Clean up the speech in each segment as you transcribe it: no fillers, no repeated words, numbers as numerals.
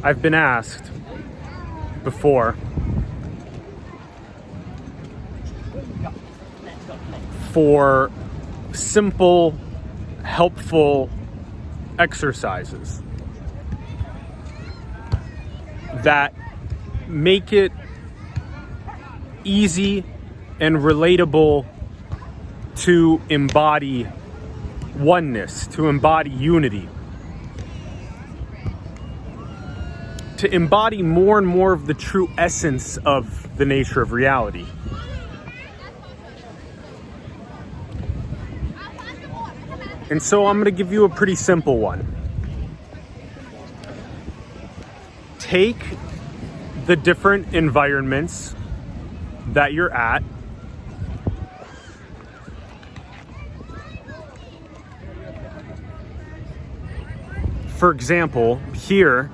I've been asked before for simple, helpful exercises that make it easy and relatable to embody oneness, to embody unity, to embody more and more of the true essence of the nature of reality. And so I'm going to give you a pretty simple one. Take the different environments that you're at, for example, here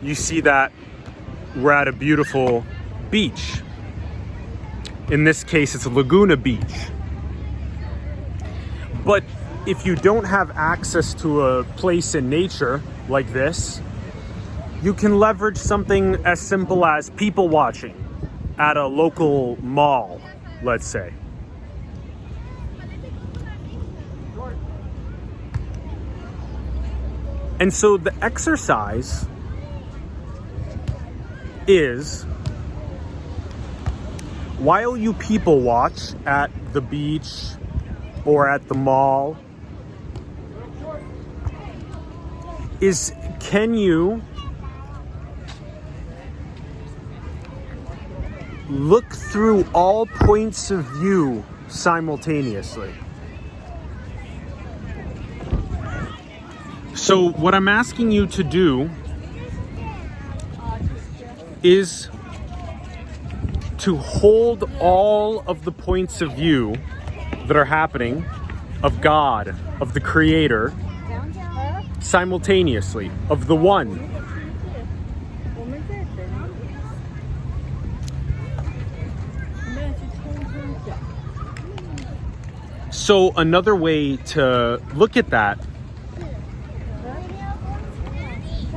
you see that we're at a beautiful beach. In this case, it's Laguna Beach. But if you don't have access to a place in nature like this, you can leverage something as simple as people watching at a local mall, let's say. And so the exercise is, while you people watch at the beach or at the mall, is can you look through all points of view simultaneously? So what I'm asking you to do is to hold all of the points of view that are happening of God, of the Creator, simultaneously, of the One. So another way to look at that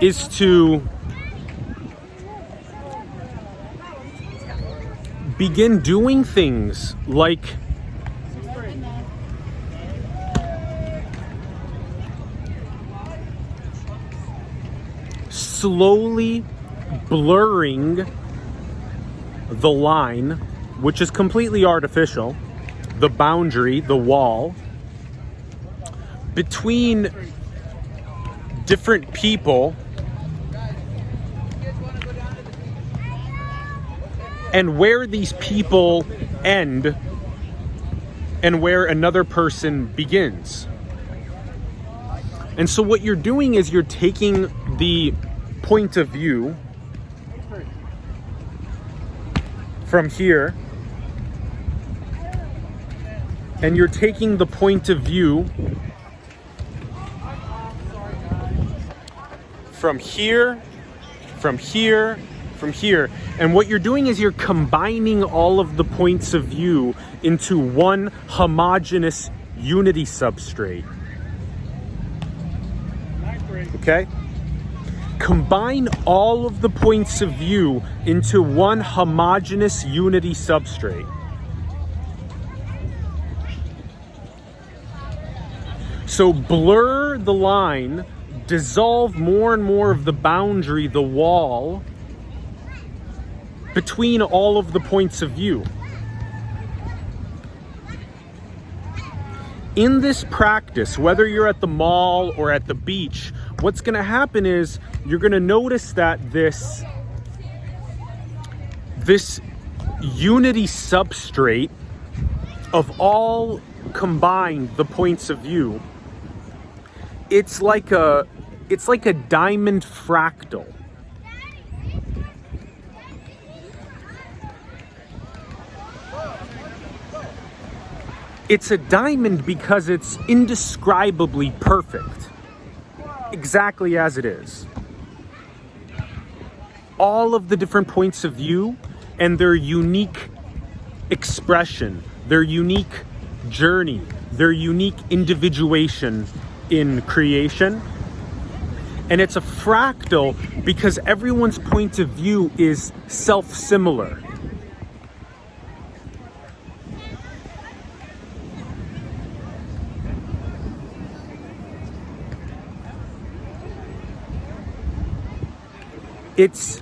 is to begin doing things like slowly blurring the line, which is completely artificial, the boundary, the wall, between different people and where these people end and where another person begins. And so what you're doing is you're taking the point of view from here, and you're taking the point of view from here, from here, from here. And what you're doing is you're combining all of the points of view into one homogeneous unity substrate. Okay? Combine all of the points of view into one homogeneous unity substrate. So blur the line, dissolve more and more of the boundary, the wall, between all of the points of view. In this practice, whether you're at the mall or at the beach, what's going to happen is you're going to notice that this unity substrate of all combined the points of view, it's like a diamond fractal. It's a diamond because it's indescribably perfect, exactly as it is. All of the different points of view and their unique expression, their unique journey, their unique individuation in creation And it's a fractal because everyone's point of view is self-similar. It's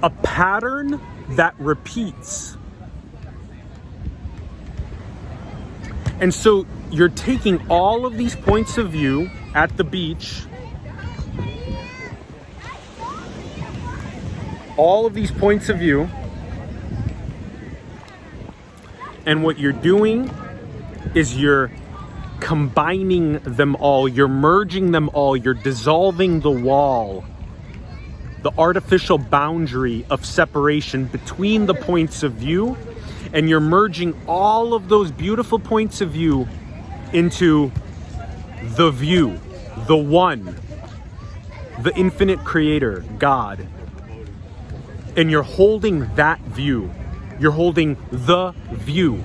a pattern that repeats. And so you're taking all of these points of view at the beach, all of these points of view, and what you're doing is you're combining them all, you're merging them all, you're dissolving the wall, the artificial boundary of separation between the points of view, and you're merging all of those beautiful points of view into the view, the one, the infinite creator, God. And you're holding that view. You're holding the view.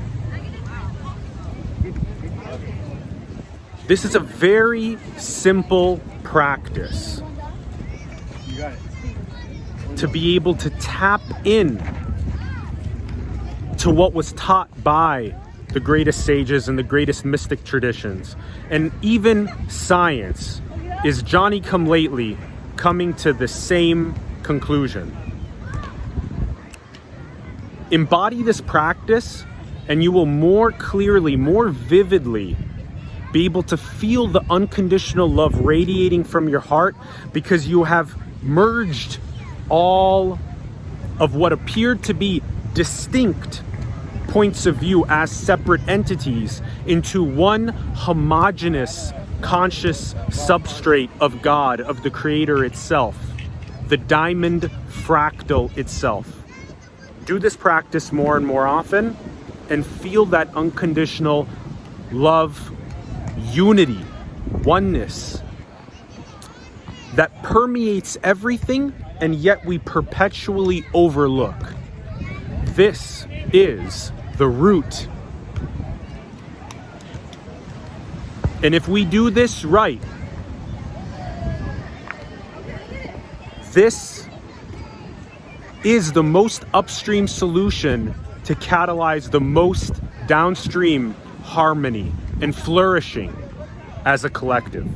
This is a very simple practice to be able to tap in to what was taught by the greatest sages and the greatest mystic traditions. And even science is Johnny-come-lately coming to the same conclusion. Embody this practice and you will more clearly, more vividly be able to feel the unconditional love radiating from your heart, because you have merged all of what appeared to be distinct points of view as separate entities into one homogeneous conscious substrate of God, of the creator itself, the diamond fractal itself. Do this practice more and more often and feel that unconditional love, unity, oneness that permeates everything and yet we perpetually overlook. This is the root. And if we do this right, this is the most upstream solution to catalyze the most downstream harmony and flourishing as a collective.